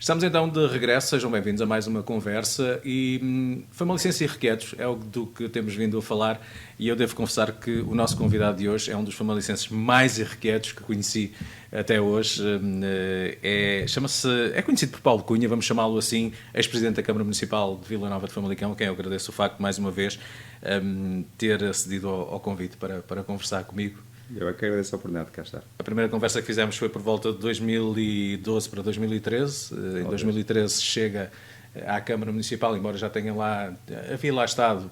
Estamos então de regresso, sejam bem-vindos a mais uma conversa e Famalicenses Irrequietos é o do que temos vindo a falar e eu devo confessar que o nosso convidado de hoje é um dos famalicenses mais irrequietos que conheci até hoje. É conhecido por Paulo Cunha, vamos chamá-lo assim, ex-presidente da Câmara Municipal de Vila Nova de Famalicão, a quem eu agradeço o facto, mais uma vez, ter acedido ao convite para conversar comigo. Eu é que agradeço a oportunidade de cá estar. A primeira conversa que fizemos foi por volta de 2012 para 2013. Em 2013 chega à Câmara Municipal, embora já havia lá estado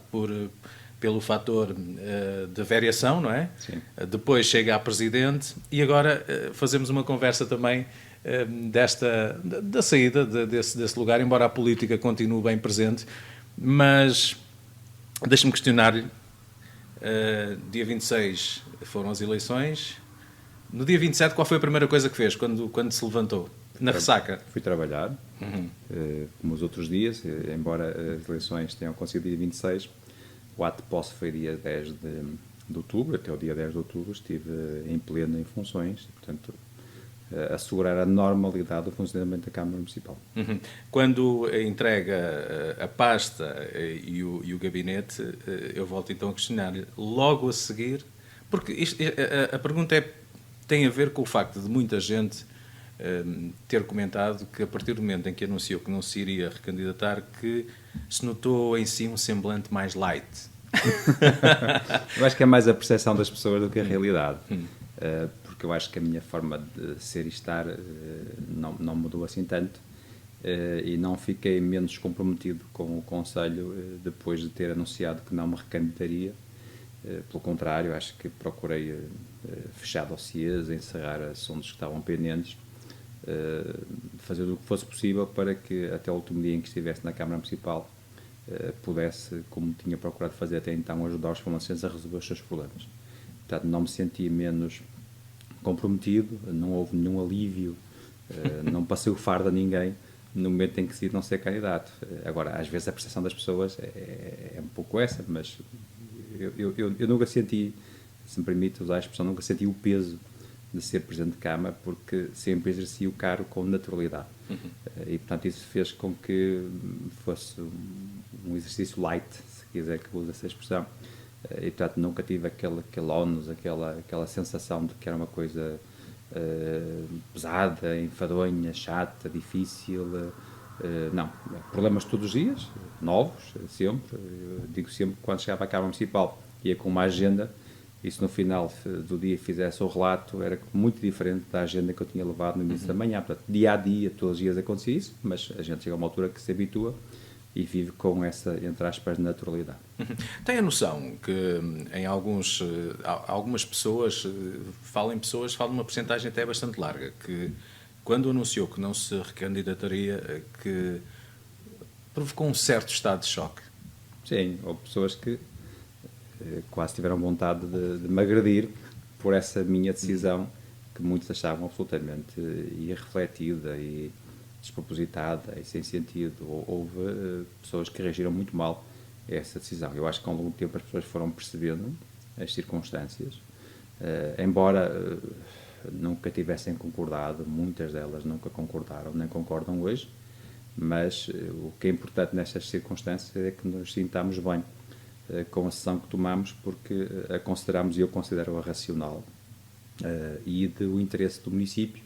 pelo fator de variação, não é? Sim. Depois chega a Presidente e agora fazemos uma conversa também da saída desse lugar, embora a política continue bem presente. Mas deixe-me questionar-lhe. Dia 26 foram as eleições. No dia 27, qual foi a primeira coisa que fez quando se levantou? Na ressaca? Fui trabalhar, como os outros dias, embora as eleições tenham acontecido dia 26, o ato de posse foi dia 10 de outubro, até o dia 10 de outubro estive em pleno em funções, portanto, assegurar a normalidade do funcionamento da Câmara Municipal. Quando entrega a pasta e o gabinete, eu volto então a questionar-lhe, logo a seguir, porque a pergunta tem a ver com o facto de muita gente ter comentado que a partir do momento em que anunciou que não se iria recandidatar, que se notou em si um semblante mais light. Eu acho que é mais a percepção das pessoas do que a realidade. Porque eu acho que a minha forma de ser e estar não mudou assim tanto e não fiquei menos comprometido com o Conselho depois de ter anunciado que não me recandidataria. Pelo contrário, acho que procurei fechar dossiês, encerrar assuntos que estavam pendentes, fazer o que fosse possível para que até o último dia em que estivesse na Câmara Municipal pudesse, como tinha procurado fazer até então, ajudar os famalicenses a resolver os seus problemas. Portanto, não me senti menos comprometido, não houve nenhum alívio, não passei o fardo a ninguém no momento em que decidi não ser candidato. Agora, às vezes a percepção das pessoas é um pouco essa, mas eu nunca senti, se me permite usar a expressão, nunca senti o peso de ser Presidente de Câmara, porque sempre exerci o cargo com naturalidade. E, portanto, isso fez com que fosse um exercício light, se quiser que use essa expressão. E, portanto, nunca tive aquele ónus, aquela sensação de que era uma coisa pesada, enfadonha, chata, difícil. Não, problemas todos os dias, novos, sempre. Eu digo sempre que quando chegava à Câmara Municipal ia com uma agenda, e se no final do dia fizesse o relato, era muito diferente da agenda que eu tinha levado no início da manhã. Portanto, dia a dia, todos os dias acontecia isso, mas a gente chega a uma altura que se habitua e vive com essa, entre aspas, naturalidade. Tem a noção que em algumas pessoas, falam uma porcentagem até bastante larga, que quando anunciou que não se recandidataria, que provocou um certo estado de choque? Sim, houve pessoas que quase tiveram vontade de me agredir por essa minha decisão, que muitos achavam absolutamente irrefletida e despropositada e sem sentido. Houve pessoas que reagiram muito mal a essa decisão. Eu acho que ao longo do tempo as pessoas foram percebendo as circunstâncias, embora nunca tivessem concordado, muitas delas nunca concordaram, nem concordam hoje, mas o que é importante nestas circunstâncias é que nos sintamos bem com a decisão que tomamos, porque a consideramos, e eu considero-a racional, e do interesse do município,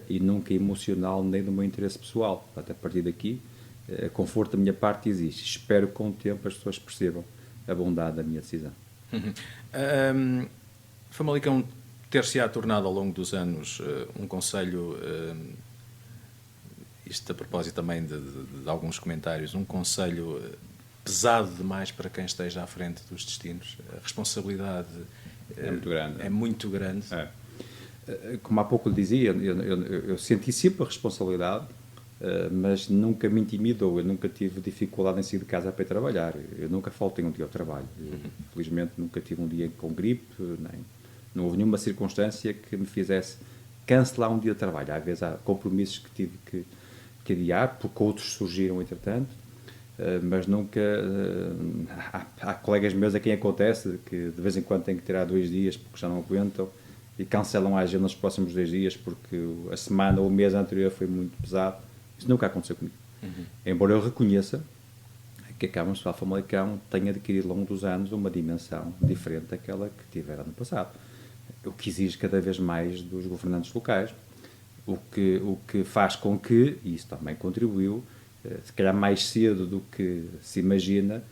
e nunca emocional nem do meu interesse pessoal. Portanto, a partir daqui, conforto da minha parte existe. Espero que com o tempo as pessoas percebam a bondade da minha decisão. Famalicão ter-se-á tornado ao longo dos anos um concelho, isto a propósito também de alguns comentários, um concelho pesado demais para quem esteja à frente dos destinos. A responsabilidade é muito grande. É muito grande. Como há pouco lhe dizia, eu senti sempre a responsabilidade, mas nunca me intimidou. Eu nunca tive dificuldade em sair de casa para ir trabalhar. Eu nunca faltei um dia ao trabalho. Felizmente nunca tive um dia com gripe, não houve nenhuma circunstância que me fizesse cancelar um dia de trabalho. Às vezes há compromissos que tive que adiar, porque outros surgiram entretanto, mas nunca... Há colegas meus a quem acontece que de vez em quando têm que tirar 2 dias porque já não aguentam e cancelam a agenda nos próximos 2 dias porque a semana ou o mês anterior foi muito pesado. Isso nunca aconteceu comigo. Embora eu reconheça que a Câmara Municipal de Famalicão tenha adquirido ao longo dos anos uma dimensão diferente daquela que tivera no passado. O que exige cada vez mais dos governantes locais, o que faz com que, e isso também contribuiu, se calhar mais cedo do que se imagina,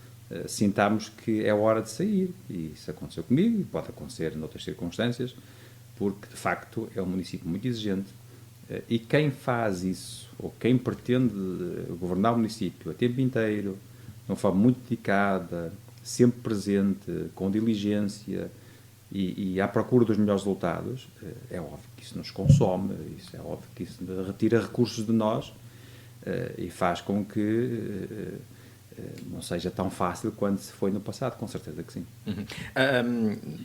sintamos que é hora de sair. E isso aconteceu comigo e pode acontecer noutras circunstâncias, porque de facto é um município muito exigente e quem faz isso, ou quem pretende governar o município a tempo inteiro, de uma forma muito dedicada, sempre presente, com diligência e à procura dos melhores resultados, é óbvio que isso nos consome, isso é óbvio que isso retira recursos de nós e faz com que não seja tão fácil quanto se foi no passado, com certeza que sim.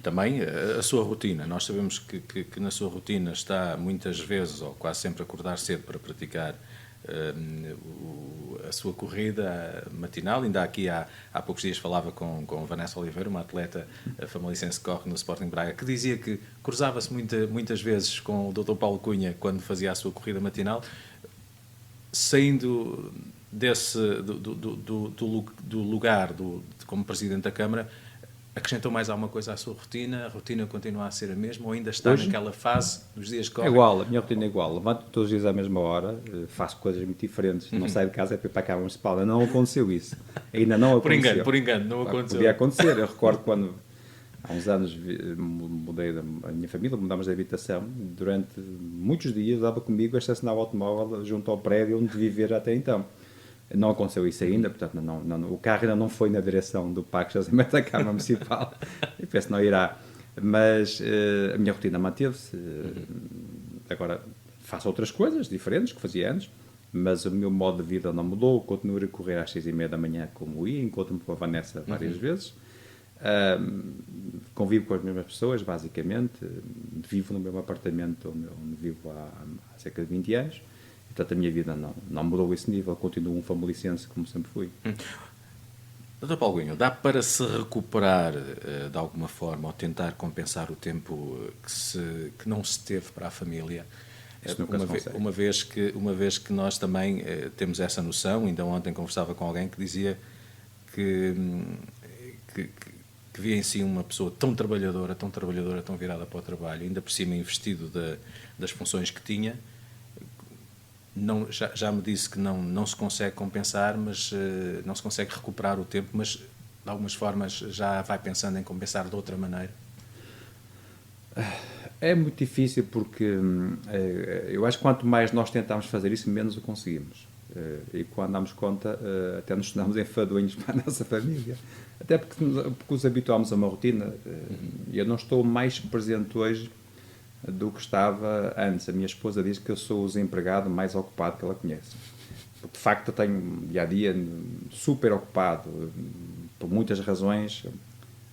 Também a sua rotina. Nós sabemos que na sua rotina está muitas vezes, ou quase sempre, acordar cedo para praticar a sua corrida matinal. Ainda aqui há poucos dias falava com Vanessa Oliveira, uma atleta famalicense que corre no Sporting Braga, que dizia que cruzava-se muitas vezes com o Dr. Paulo Cunha quando fazia a sua corrida matinal, saindo do lugar como Presidente da Câmara. Acrescentou mais alguma coisa à sua rotina? A rotina continua a ser a mesma ou ainda está naquela fase dos dias que correm? É igual, a minha rotina é igual. Levanto todos os dias à mesma hora, faço coisas muito diferentes. Não saio de casa é para ir para a Câmara Municipal. Ainda não aconteceu isso. Ainda não aconteceu. Por engano, não aconteceu. Podia acontecer. Eu recordo quando, há uns anos, mudei a minha família, mudámos de habitação. Durante muitos dias, dava comigo a estacionar o automóvel junto ao prédio onde viver até então. Não aconteceu isso ainda, portanto, o carro ainda não foi na direção do Parque de Estacionamento da Câmara Municipal, e penso que não irá, mas a minha rotina manteve-se. Agora faço outras coisas diferentes que fazia antes, mas o meu modo de vida não mudou, continuo a correr às 6h30 da manhã como ia, encontro-me com a Vanessa várias vezes, convivo com as mesmas pessoas, basicamente, vivo no mesmo apartamento onde vivo há cerca de 20 anos, portanto, a minha vida não mudou esse nível, continuo um famalicense como sempre fui. Dr. Paulo Cunha, dá para se recuperar de alguma forma ou tentar compensar o tempo que não se teve para a família? Uma vez que nós também temos essa noção, ainda ontem conversava com alguém que dizia que via em si uma pessoa tão trabalhadora, tão virada para o trabalho, ainda por cima investido das funções que tinha. Já me disse que não se consegue compensar, mas não se consegue recuperar o tempo, mas de algumas formas já vai pensando em compensar de outra maneira. É muito difícil porque eu acho que quanto mais nós tentamos fazer isso, menos o conseguimos. E quando damos conta, até nos tornamos enfadonhos para a nossa família. Até porque os habituámos a uma rotina. Eu não estou mais presente hoje do que estava antes. A minha esposa diz que eu sou o desempregado mais ocupado que ela conhece. Porque, de facto, eu tenho dia-a-dia super ocupado, por muitas razões,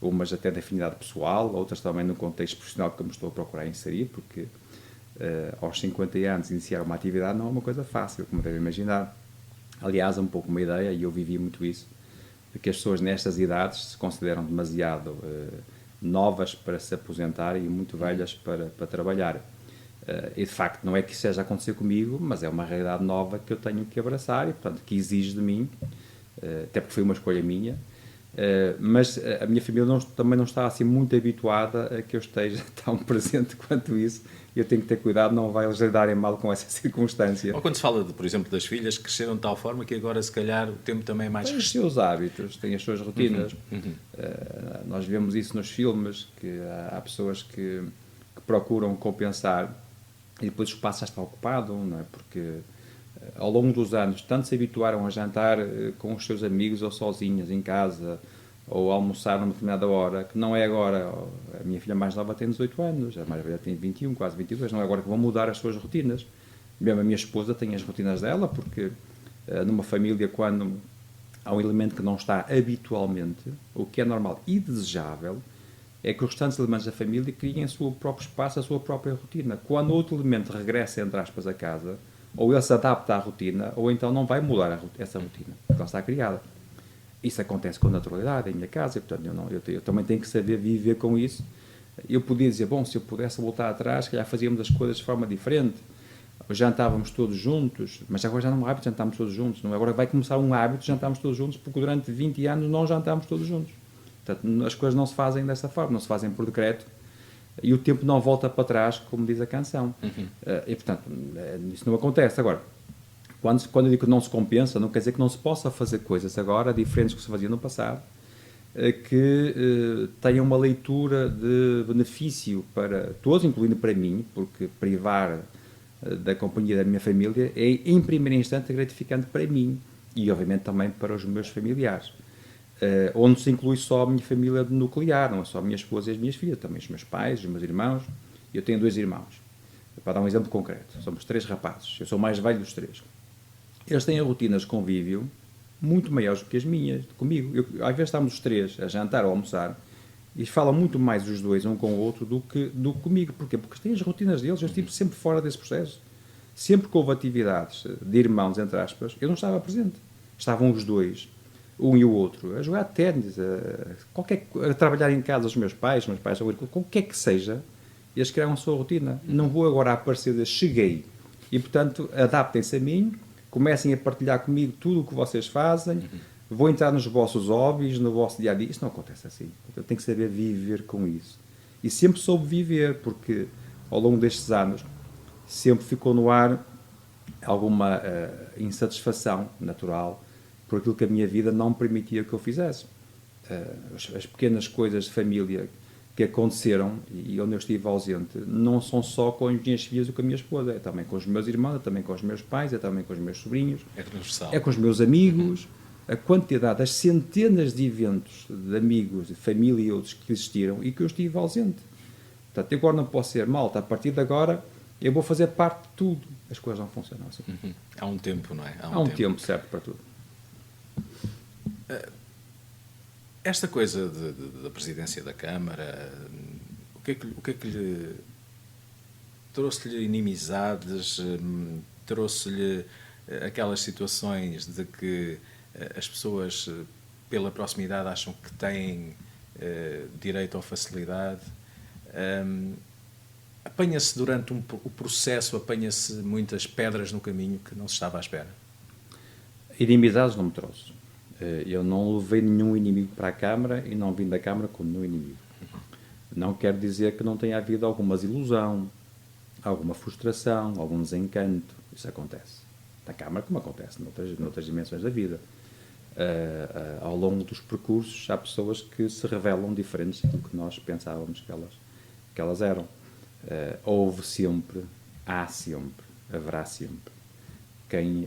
umas até de afinidade pessoal, outras também no contexto profissional que eu me estou a procurar inserir, porque aos 50 anos iniciar uma atividade não é uma coisa fácil, como devem imaginar. Aliás, é um pouco uma ideia, e eu vivi muito isso, de que as pessoas nestas idades se consideram demasiado novas para se aposentar e muito velhas para trabalhar. E de facto não é que isso seja a acontecer comigo, mas é uma realidade nova que eu tenho que abraçar e, portanto, que exige de mim, até porque foi uma escolha minha, mas a minha família também não está assim muito habituada a que eu esteja tão presente quanto isso, e eu tenho que ter cuidado, não vai eles lidarem mal com essa circunstância. Ou quando se fala, por exemplo, das filhas que cresceram de tal forma que agora, se calhar, o tempo também é mais... Tem os seus hábitos, tem as suas rotinas. Nós vemos isso nos filmes, que há pessoas que procuram compensar e depois o espaço já está ocupado, não é? Porque ao longo dos anos tanto se habituaram a jantar com os seus amigos ou sozinhos em casa, ou a almoçar numa determinada hora, que não é agora. A minha filha mais nova tem 18 anos, a mais velha tem 21, quase 22, não é agora que vão mudar as suas rotinas. Mesmo a minha esposa tem as rotinas dela, porque numa família, quando há um elemento que não está habitualmente, o que é normal e desejável, é que os restantes elementos da família criem o seu próprio espaço, a sua própria rotina. Quando outro elemento regressa, entre aspas, a casa, ou ele se adapta à rotina, ou então não vai mudar essa rotina, porque ela está criada. Isso acontece com naturalidade em minha casa, e, portanto, eu também tenho que saber viver com isso. Eu podia dizer, bom, se eu pudesse voltar atrás, se calhar fazíamos as coisas de forma diferente, jantávamos todos juntos, mas agora já não é um hábito de jantarmos todos juntos, não é? Agora vai começar um hábito de jantarmos todos juntos, porque durante 20 anos não jantámos todos juntos. Portanto, as coisas não se fazem dessa forma, não se fazem por decreto, e o tempo não volta para trás, como diz a canção. E, portanto, isso não acontece. Agora, quando eu digo que não se compensa, não quer dizer que não se possa fazer coisas agora, diferentes do que se fazia no passado, que tenham uma leitura de benefício para todos, incluindo para mim, porque privar da companhia da minha família é, em primeiro instante, gratificante para mim e, obviamente, também para os meus familiares. Onde se inclui só a minha família nuclear, não é só a minha esposa e as minhas filhas, também os meus pais, os meus irmãos. Eu tenho 2 irmãos. Para dar um exemplo concreto, somos 3 rapazes, eu sou o mais velho dos 3. Eles têm rotinas de convívio muito maiores do que as minhas, comigo. Às vezes estamos os 3 a jantar ou a almoçar e falam muito mais os 2 um com o outro do que comigo. Porquê? Porque têm as rotinas deles, eu estive sempre fora desse processo. Sempre que houve atividades de irmãos, entre aspas, eu não estava presente. Estavam os 2, um e o outro, a jogar ténis, a trabalhar em casa, os meus pais são agricultores, qualquer que seja, eles criaram a sua rotina. Não vou agora aparecer de cheguei. E, portanto, adaptem-se a mim, comecem a partilhar comigo tudo o que vocês fazem, vou entrar nos vossos hobbies, no vosso dia-a-dia. Isso não acontece assim. Eu tenho que saber viver com isso. E sempre soube viver, porque ao longo destes anos sempre ficou no ar alguma insatisfação natural por aquilo que a minha vida não permitia que eu fizesse. As pequenas coisas de família que aconteceram e onde eu estive ausente não são só com as minhas filhas ou com a minha esposa, é também com os meus irmãos, é também com os meus pais, é também com os meus sobrinhos, É transversal. é com os meus amigos. A quantidade, as centenas de eventos de amigos, de família e outros que existiram e que eu estive ausente. Portanto, eu agora não posso ser malta, a partir de agora eu vou fazer parte de tudo. As coisas não funcionam assim. Há um tempo, não é? Há um tempo certo para tudo. Esta coisa da presidência da Câmara, o que é que lhe trouxe-lhe inimizades, trouxe-lhe aquelas situações de que as pessoas, pela proximidade, acham que têm direito ou facilidade? Apanha-se durante o processo, apanha-se muitas pedras no caminho que não se estava à espera? Inimizades não me trouxe. Eu não levei nenhum inimigo para a Câmara e não vim da Câmara com nenhum inimigo. Não quer dizer que não tenha havido alguma desilusão, alguma frustração, algum desencanto. Isso acontece. Na Câmara, como acontece noutras dimensões da vida. Ao longo dos percursos, há pessoas que se revelam diferentes daquilo que nós pensávamos que elas eram. Houve sempre, há sempre, haverá sempre quem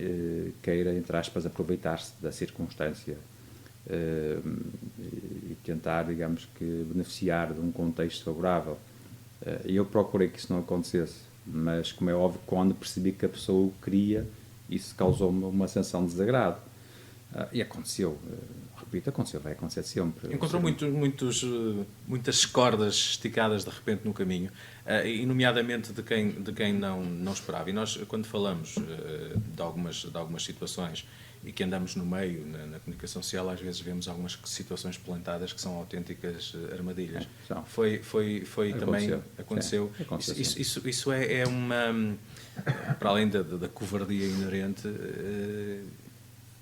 queira, entre aspas, aproveitar-se da circunstância e tentar, digamos que, beneficiar de um contexto favorável. Eu procurei que isso não acontecesse, mas, como é óbvio, quando percebi que a pessoa o queria, isso causou-me uma sensação de desagrado. E aconteceu, repito, aconteceu, vai acontecer sempre. Encontrou muitas cordas esticadas de repente no caminho, e nomeadamente de quem não esperava. E nós, quando falamos de algumas situações e que andamos no meio, na comunicação social, às vezes vemos algumas situações plantadas que são autênticas armadilhas. Foi também, aconteceu. Isso é uma, para além da covardia inerente,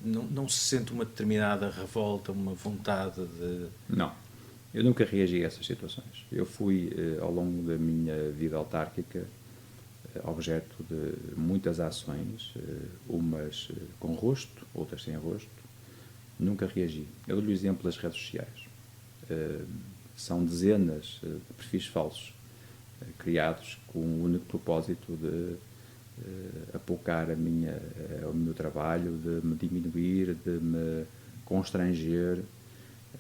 não se sente uma determinada revolta, uma vontade de... Não, eu nunca reagi a essas situações. Eu fui, ao longo da minha vida autárquica, objeto de muitas ações, umas com rosto, outras sem rosto. Nunca reagi. Eu dou-lhe o exemplo das redes sociais. São dezenas de perfis falsos criados com o único propósito de apocar o meu trabalho, de me diminuir, de me constranger,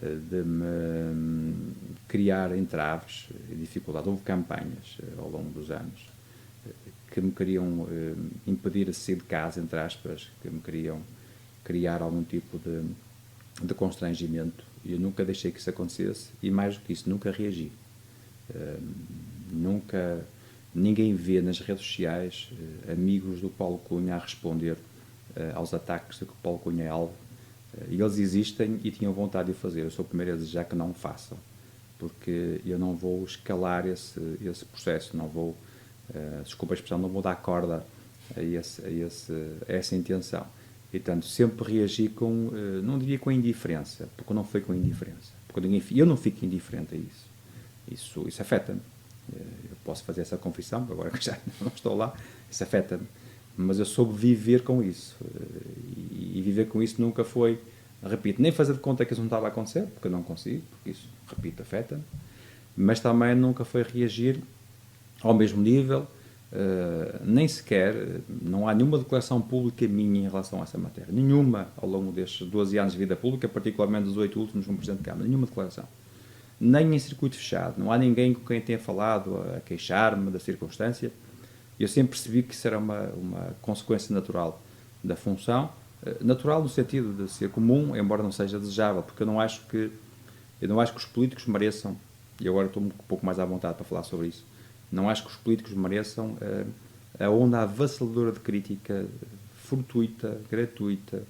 de me criar entraves e dificuldades. Houve campanhas ao longo dos anos que me queriam impedir a sair de casa, entre aspas, que me queriam criar algum tipo de constrangimento, e eu nunca deixei que isso acontecesse, e mais do que isso, nunca reagi. Ninguém vê nas redes sociais amigos do Paulo Cunha a responder aos ataques de que o Paulo Cunha é alvo. E eles existem e tinham vontade de o fazer. Eu sou o primeiro a desejar que não o façam, porque eu não vou escalar esse processo, não vou, desculpa a expressão, não vou dar corda a essa intenção. E, portanto, sempre reagi com, não diria com indiferença, porque não foi com indiferença. Porque eu não fico indiferente a isso. Isso afeta-me. Eu posso fazer essa confissão, agora que já não estou lá, isso afeta-me. Mas eu soube viver com isso. E viver com isso nunca foi, repito, nem fazer de conta que isso não estava a acontecer, porque eu não consigo, porque isso, repito, afeta-me. Mas também nunca foi reagir ao mesmo nível, nem sequer, não há nenhuma declaração pública minha em relação a essa matéria. Nenhuma ao longo destes 12 anos de vida pública, particularmente dos 8 últimos como Presidente de Câmara. Nenhuma declaração. Nem em circuito fechado. Não há ninguém com quem tenha falado a queixar-me da circunstância. Eu sempre percebi que isso era uma consequência natural da função. Natural no sentido de ser comum, embora não seja desejável, porque eu não acho que os políticos mereçam, e agora estou um pouco mais à vontade para falar sobre isso, não acho que os políticos mereçam a onda avassaladora de crítica fortuita, gratuita,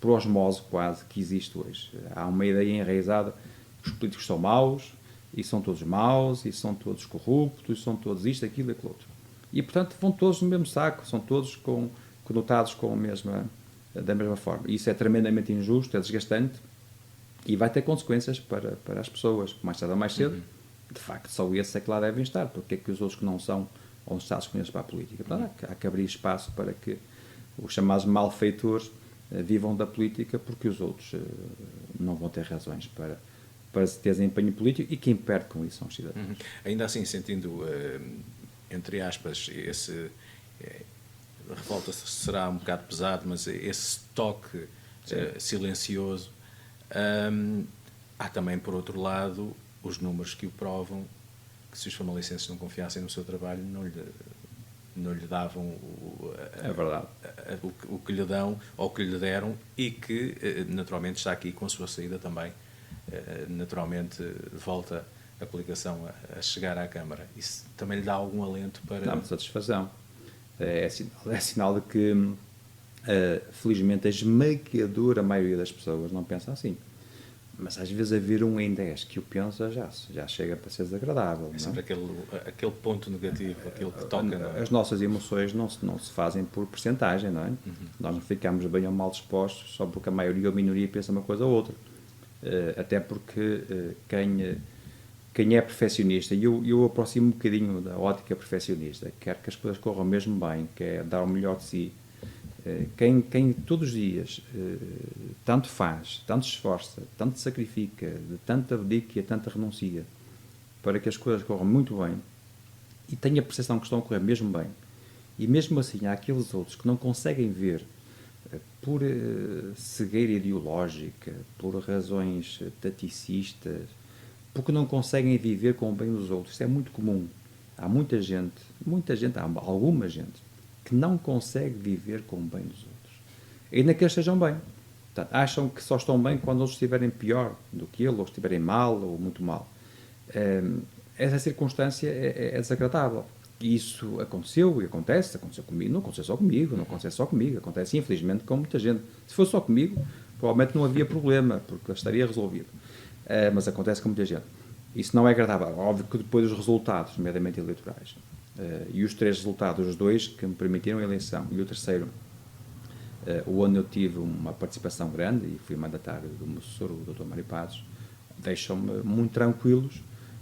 por osmose quase, que existe hoje. Há uma ideia enraizada que os políticos são maus, e são todos maus, e são todos corruptos, e são todos isto, aquilo e aquilo outro. E, portanto, vão todos no mesmo saco, são todos conotados da mesma forma. E isso é tremendamente injusto, é desgastante, e vai ter consequências para as pessoas, mais tarde ou mais cedo. De facto, só esses é que lá devem estar, porque é que os outros que não são, vão estar disponíveis para a política? Portanto, há que abrir espaço para que os chamados malfeitores vivam da política, porque os outros não vão ter razões para ter desempenho político, e quem perde com isso são os cidadãos. Ainda assim, sentindo, entre aspas, a revolta será um bocado pesado, mas esse toque silencioso, há também, por outro lado, os números que o provam, que se os famalicenses não confiassem no seu trabalho, não lhe davam o que lhe dão ou o que lhe deram, e que naturalmente está aqui com a sua saída também, naturalmente volta a coligação a chegar à Câmara. Isso também lhe dá algum alento para... Dá-me satisfação. É sinal de que, felizmente, a esmagadora maioria das pessoas não pensa assim. Mas às vezes haver 1 em 10 que o pensa já chega para ser desagradável. É sempre aquele ponto negativo, aquele que toca... As nossas emoções não se fazem por percentagem, não é? Nós não ficamos bem ou mal dispostos só porque a maioria ou a minoria pensa uma coisa ou outra. Até porque quem é perfeccionista, e eu aproximo um bocadinho da ótica perfeccionista, quer que as coisas corram mesmo bem, quer dar o melhor de si, quem todos os dias tanto faz, tanto se esforça, tanto se sacrifica, de tanta abdica e tanta renuncia, para que as coisas corram muito bem, e tem a percepção que estão a correr mesmo bem, e mesmo assim há aqueles outros que não conseguem ver, por cegueira ideológica, por razões taticistas, porque não conseguem viver com o bem dos outros. Isso é muito comum. Há muita gente, há alguma gente, que não consegue viver com o bem dos outros. Ainda que eles estejam bem. Portanto, acham que só estão bem quando outros estiverem pior do que ele, ou estiverem mal, ou muito mal. Essa circunstância é desagradável. E isso aconteceu e aconteceu comigo, não aconteceu só comigo, acontece infelizmente com muita gente. Se fosse só comigo, provavelmente não havia problema, porque estaria resolvido. Mas acontece com muita gente. Isso não é agradável. Óbvio que depois os resultados, nomeadamente eleitorais, e os 3 resultados, os 2 que me permitiram a eleição, e o terceiro, onde eu tive uma participação grande, e fui mandatário do meu assessor, o Dr. Mário Pazos, deixam-me muito tranquilos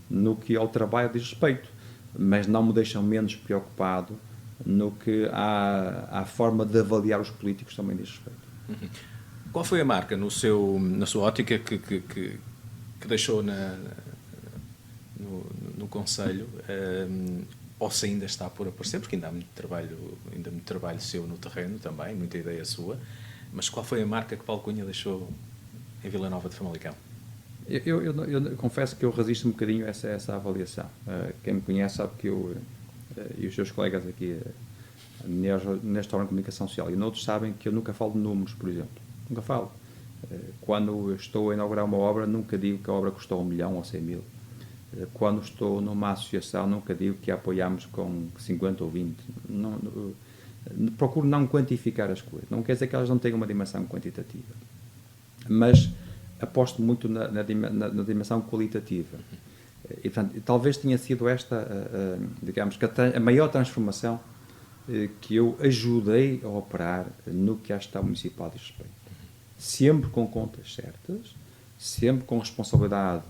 no que ao trabalho diz respeito, mas não me deixam menos preocupado no que à forma de avaliar os políticos também diz respeito. Qual foi a marca na sua ótica que deixou no Conselho, ou se ainda está por aparecer, porque ainda há muito trabalho seu no terreno também, muita ideia sua, mas qual foi a marca que Paulo Cunha deixou em Vila Nova de Famalicão? Eu confesso que eu resisto um bocadinho a essa avaliação. Quem me conhece sabe que eu e os seus colegas aqui nesta hora de comunicação social e noutros sabem que eu nunca falo de números, por exemplo. Nunca falo. Quando estou a inaugurar uma obra, nunca digo que a obra custou 1 milhão ou 100 mil. Quando estou numa associação, nunca digo que a apoiamos com 50 ou 20. Procuro não quantificar as coisas. Não quer dizer que elas não tenham uma dimensão quantitativa. Mas aposto muito na dimensão qualitativa. E, portanto, talvez tenha sido esta, digamos, que a maior transformação que eu ajudei a operar no que a Gestão Municipal diz respeito. Sempre com contas certas, sempre com responsabilidade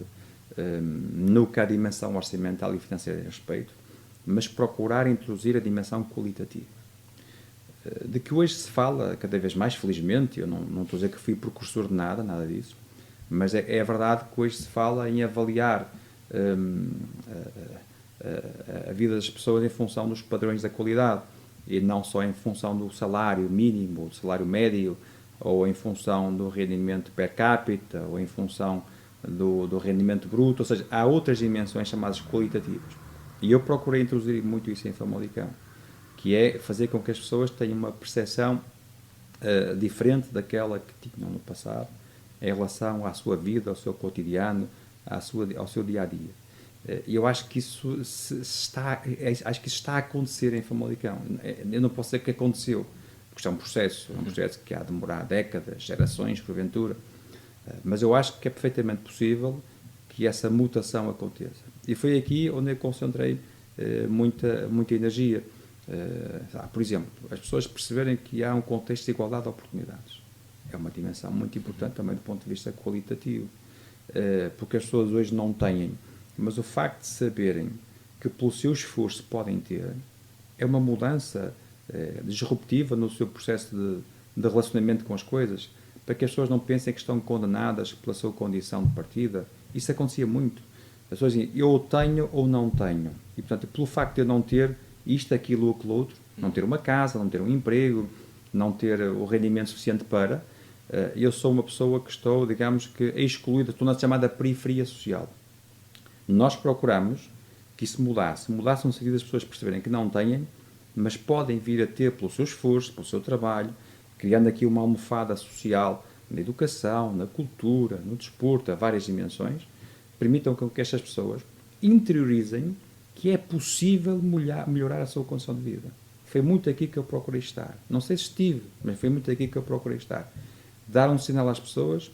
no que a dimensão orçamental e financeira diz respeito, mas procurar introduzir a dimensão qualitativa. De que hoje se fala cada vez mais, felizmente, eu não estou a dizer que fui precursor de nada disso, mas é verdade que hoje se fala em avaliar a vida das pessoas em função dos padrões da qualidade e não só em função do salário mínimo, do salário médio, ou em função do rendimento per capita, ou em função do rendimento bruto, ou seja, há outras dimensões chamadas qualitativas. E eu procurei introduzir muito isso em Famalicão, que é fazer com que as pessoas tenham uma percepção diferente daquela que tinham no passado, em relação à sua vida, ao seu cotidiano, ao seu dia-a-dia. E eu acho que isso está a acontecer em Famalicão. Eu não posso dizer que aconteceu, porque é um processo que há de demorar décadas, gerações, porventura, mas eu acho que é perfeitamente possível que essa mutação aconteça. E foi aqui onde eu concentrei muita energia. Por exemplo, as pessoas perceberem que há um contexto de igualdade de oportunidades. É uma dimensão muito importante também do ponto de vista qualitativo, porque as pessoas hoje não têm, mas o facto de saberem que pelo seu esforço podem ter, é uma mudança disruptiva no seu processo de relacionamento com as coisas, para que as pessoas não pensem que estão condenadas pela sua condição de partida. Isso acontecia muito. As pessoas dizem, eu tenho ou não tenho. E, portanto, pelo facto de eu não ter isto, aquilo ou aquilo outro, não ter uma casa, não ter um emprego, não ter o rendimento suficiente para, eu sou uma pessoa que estou, digamos que, excluída, estou na chamada periferia social. Nós procuramos que isso mudasse no sentido das pessoas perceberem que não têm, mas podem vir a ter pelo seu esforço, pelo seu trabalho, criando aqui uma almofada social na educação, na cultura, no desporto, a várias dimensões, permitam que estas pessoas interiorizem que é possível melhorar a sua condição de vida. Foi muito aqui que eu procurei estar. Não sei se estive, mas foi muito aqui que eu procurei estar. Dar um sinal às pessoas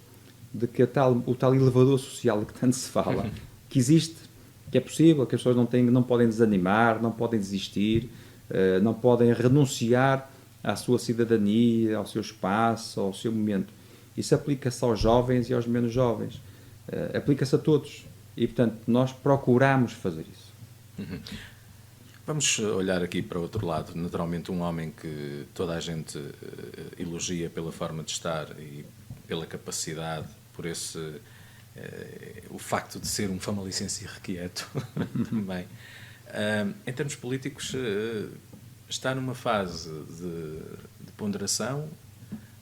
de que o tal elevador social de que tanto se fala, que existe, que é possível, que as pessoas não podem desanimar, não podem desistir, não podem renunciar à sua cidadania, ao seu espaço, ao seu momento. Isso aplica-se aos jovens e aos menos jovens. Aplica-se a todos. E, portanto, nós procuramos fazer isso. Uhum. Vamos olhar aqui para o outro lado. Naturalmente, um homem que toda a gente elogia pela forma de estar e pela capacidade, por o facto de ser um famalicense irrequieto também. Em termos políticos, está numa fase de ponderação,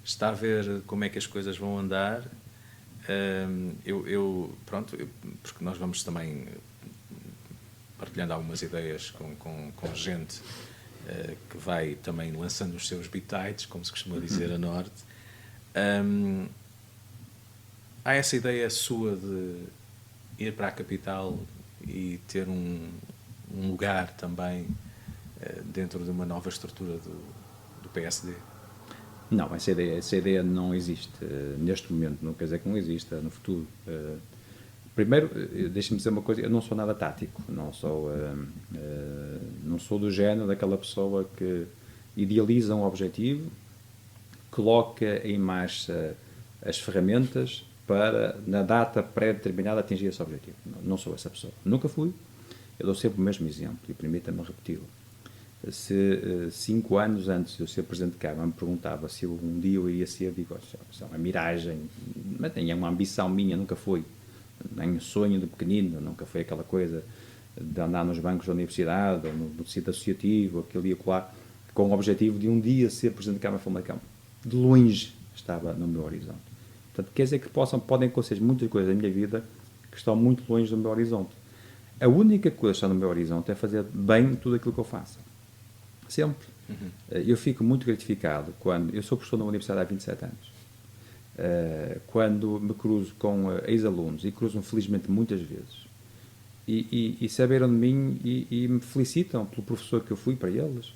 está a ver como é que as coisas vão andar. Porque nós vamos também partilhando algumas ideias com gente que vai também lançando os seus bitites, como se costuma dizer a norte. Há essa ideia sua de ir para a capital e ter um lugar também dentro de uma nova estrutura do PSD? Não, essa ideia não existe neste momento, não quer dizer que não exista no futuro. Primeiro, deixe-me dizer uma coisa, eu não sou nada tático, não sou do género daquela pessoa que idealiza um objetivo, coloca em marcha as ferramentas para, na data pré-determinada, atingir esse objetivo. Não sou essa pessoa. Nunca fui. Eu dou sempre o mesmo exemplo e permita-me repeti-lo. Se 5 anos antes de eu ser Presidente de Câmara me perguntava se um dia eu iria ser, digo, isso é uma miragem, mas nem é uma ambição minha, nunca foi. Nem um sonho de pequenino, nunca foi aquela coisa de andar nos bancos da universidade ou no tecido associativo, aquele e acolá, com o objetivo de um dia ser Presidente de Câmara de Famalicão. De longe estava no meu horizonte. Portanto, quer dizer que podem acontecer muitas coisas da minha vida que estão muito longe do meu horizonte. A única coisa que está no meu horizonte é fazer bem tudo aquilo que eu faço. Sempre. Uhum. Eu fico muito gratificado quando... Eu sou professor na universidade há 27 anos. Quando me cruzo com ex-alunos, e cruzo-me felizmente muitas vezes, e saberam de mim e me felicitam pelo professor que eu fui para eles.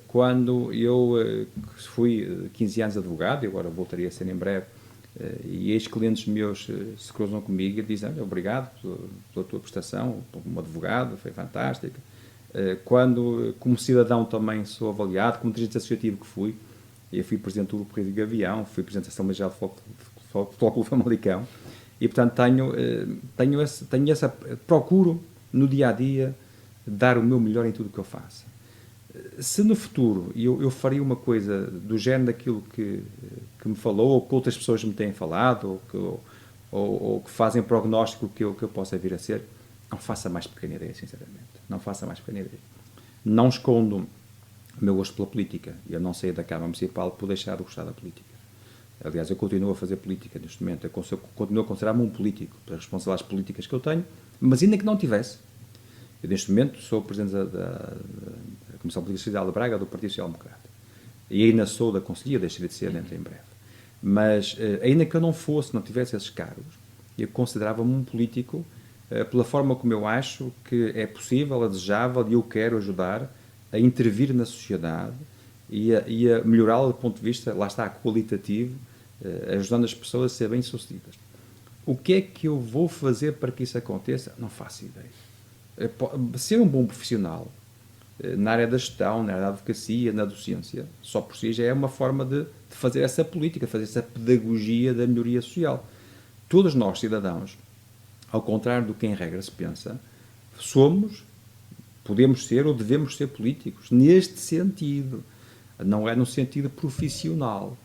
Quando eu fui 15 anos advogado, e agora voltaria a ser em breve, e ex-clientes meus se cruzam comigo e dizem, obrigado pela tua prestação como advogado, foi fantástica. Quando, como cidadão também sou avaliado, como dirigente associativo que fui, eu fui presidente do Grupo Rio de Gavião, fui presidente da Assembleia Geral do Futebol Clube Famalicão, e portanto procuro no dia-a-dia dar o meu melhor em tudo o que eu faço. Se no futuro eu faria uma coisa do género daquilo que me falou, ou que outras pessoas me têm falado, ou que fazem prognóstico que eu possa vir a ser, não faça mais pequena ideia, sinceramente. Não faça mais pequena ideia. Não escondo o meu gosto pela política. Eu não saí da Câmara Municipal por deixar de gostar da política. Aliás, eu continuo a fazer política neste momento. Eu continuo a considerar-me um político, pelas responsabilidades políticas que eu tenho, mas ainda que não tivesse. Eu, neste momento, sou o presidente da Comissão Política Social de Braga, do Partido Social Democrata. E ainda sou da Conselhia, deixarei de ser dentro em breve. Mas, ainda que eu não tivesse esses cargos, eu considerava-me um político pela forma como eu acho que é possível, é desejável, e eu quero ajudar a intervir na sociedade e a melhorá-la do ponto de vista, lá está, qualitativo, ajudando as pessoas a ser bem-sucedidas. O que é que eu vou fazer para que isso aconteça? Não faço ideia. Ser um bom profissional na área da gestão, na área da advocacia, na docência, só por si já é uma forma de fazer essa política, fazer essa pedagogia da melhoria social. Todos nós, cidadãos, ao contrário do que em regra se pensa, podemos ser ou devemos ser políticos, neste sentido. Não é no sentido profissional.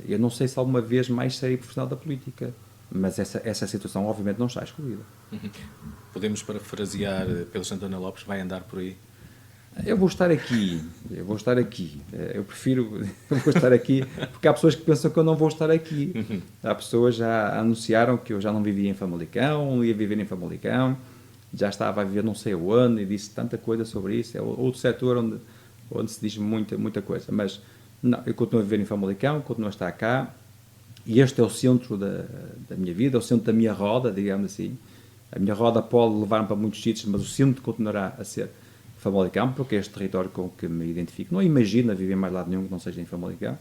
Eu não sei se alguma vez mais serei profissional da política, mas essa situação obviamente não está excluída. Podemos parafrasear Pedro Santana Lopes, vai andar por aí? Eu vou estar aqui. Eu vou estar aqui, porque há pessoas que pensam que eu não vou estar aqui. Há pessoas que já anunciaram que eu já não vivia em Famalicão, não ia viver em Famalicão, já estava a viver não sei o ano, e disse tanta coisa sobre isso. É outro setor onde se diz muita coisa. Mas não, eu continuo a viver em Famalicão, continuo a estar cá, e este é o centro da minha vida, é o centro da minha roda, digamos assim. A minha roda pode levar-me para muitos sítios, mas o centro continuará a ser Famalicão, porque é este território com que me identifico. Não imagino viver em mais lado nenhum que não seja em Famalicão.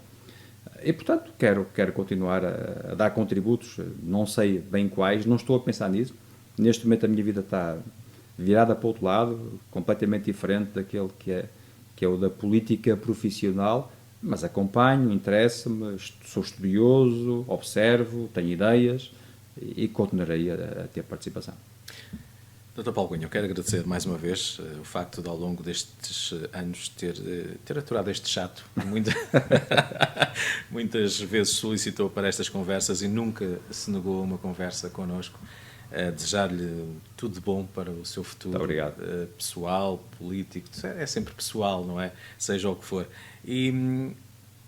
E, portanto, quero continuar a dar contributos, não sei bem quais, não estou a pensar nisso. Neste momento a minha vida está virada para o outro lado, completamente diferente daquele que é o da política profissional, mas acompanho, interesso-me, sou estudioso, observo, tenho ideias e continuarei a ter participação. Dr. Paulo Cunha, eu quero agradecer mais uma vez o facto de, ao longo destes anos, ter aturado este chato. Muitas vezes solicitou para estas conversas e nunca se negou a uma conversa connosco. Desejar-lhe tudo de bom para o seu futuro pessoal, político. É sempre pessoal, não é? Seja o que for. E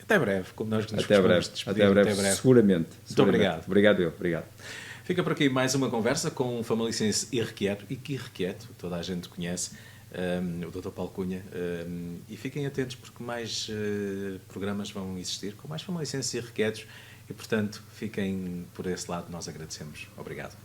até breve, como nós nos costumamos despedir. Até breve, seguramente. Muito obrigado. Obrigado. Fica por aqui mais uma conversa com um famalicense irrequieto, e que irrequieto, toda a gente conhece, o Dr. Paulo Cunha, e fiquem atentos porque mais programas vão existir com mais famalicenses irrequietos e, portanto, fiquem por esse lado, nós agradecemos. Obrigado.